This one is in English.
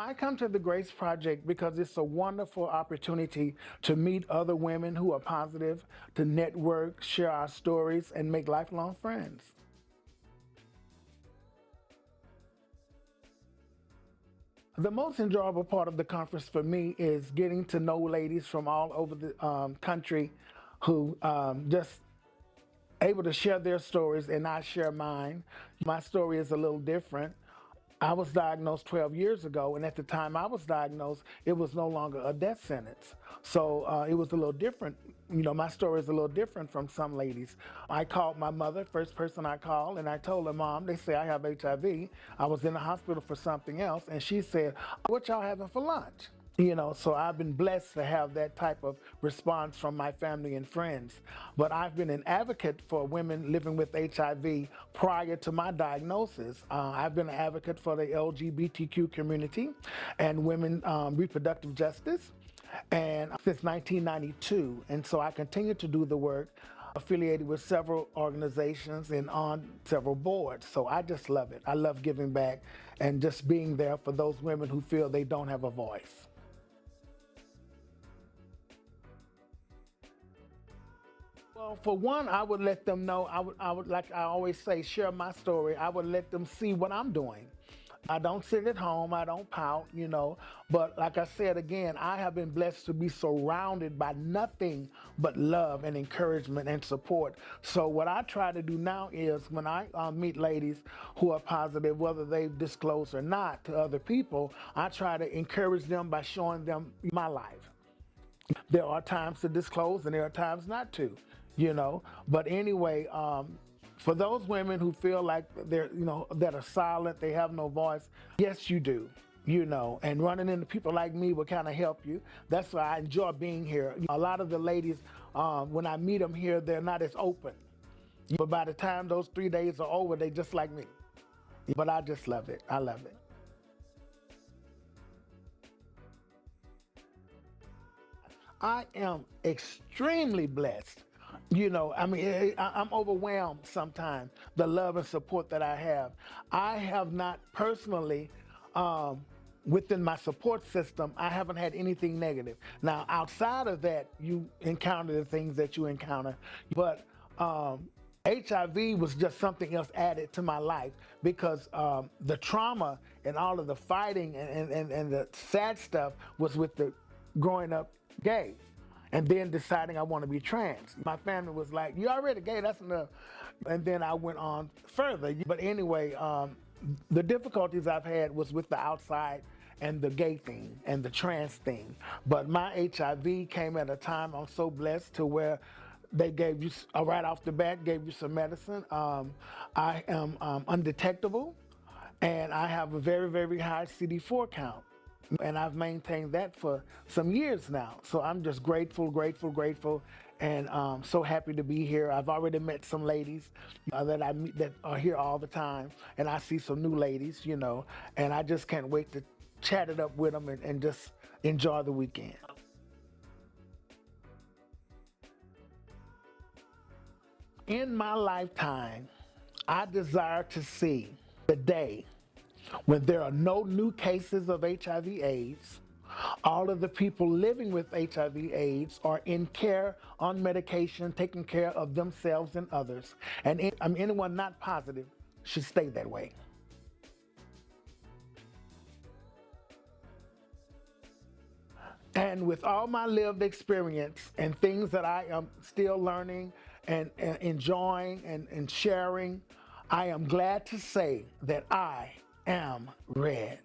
I come to the Grace Project because it's a wonderful opportunity to meet other women who are positive, to network, share our stories, and make lifelong friends. The most enjoyable part of the conference for me is getting to know ladies from all over the country who just able to share their stories and I share mine. My story is a little different. I was diagnosed 12 years ago, and at the time I was diagnosed, it was no longer a death sentence. So it was a little different. You know, my story is a little different from some ladies. I called my mother, first person I called, and I told her, Mom, they say I have HIV. I was in the hospital for something else, and she said, what y'all having for lunch? You know, so I've been blessed to have that type of response from my family and friends. But I've been an advocate for women living with HIV prior to my diagnosis. I've been an advocate for the LGBTQ community and women reproductive justice, and since 1992. And so I continue to do the work, affiliated with several organizations and on several boards. So I just love it. I love giving back and just being there for those women who feel they don't have a voice. Well, for one, I would let them know, I would, like I always say, share my story. I would let them see what I'm doing. I don't sit at home, I don't pout, you know. But like I said again, I have been blessed to be surrounded by nothing but love and encouragement and support. So what I try to do now is when I meet ladies who are positive, whether they've disclosed or not to other people, I try to encourage them by showing them my life. There are times to disclose and there are times not to, you know. But anyway, for those women who feel like they're, you know, that are silent, they have no voice, yes, you do. You know, and running into people like me will kind of help you. That's why I enjoy being here. A lot of the ladies, when I meet them here, they're not as open. But by the time those 3 days are over, they just like me. But I just love it. I love it. I am extremely blessed. You know, I mean, I'm overwhelmed sometimes, the love and support that I have. I have not personally, within my support system, I haven't had anything negative. Now, outside of that, you encounter the things that you encounter, but HIV was just something else added to my life because the trauma and all of the fighting and the sad stuff was with the growing up gay and then deciding I want to be trans. My family was like, you already gay, that's enough. And then I went on further. But anyway, the difficulties I've had was with the outside and the gay thing and the trans thing. But my HIV came at a time I'm so blessed to where they gave you, right off the bat, gave you some medicine. I am undetectable and I have a very, very high CD4 count. And I've maintained that for some years now. So I'm just grateful, grateful, grateful, and so happy to be here. I've already met some ladies that I meet that are here all the time, and I see some new ladies, you know, and I just can't wait to chat it up with them and just enjoy the weekend. In my lifetime, I desire to see the day when there are no new cases of HIV/AIDS. All of the people living with HIV/AIDS are in care, on medication, taking care of themselves and others. And anyone not positive should stay that way. And with all my lived experience and things that I am still learning and enjoying and sharing, I am glad to say that I am red.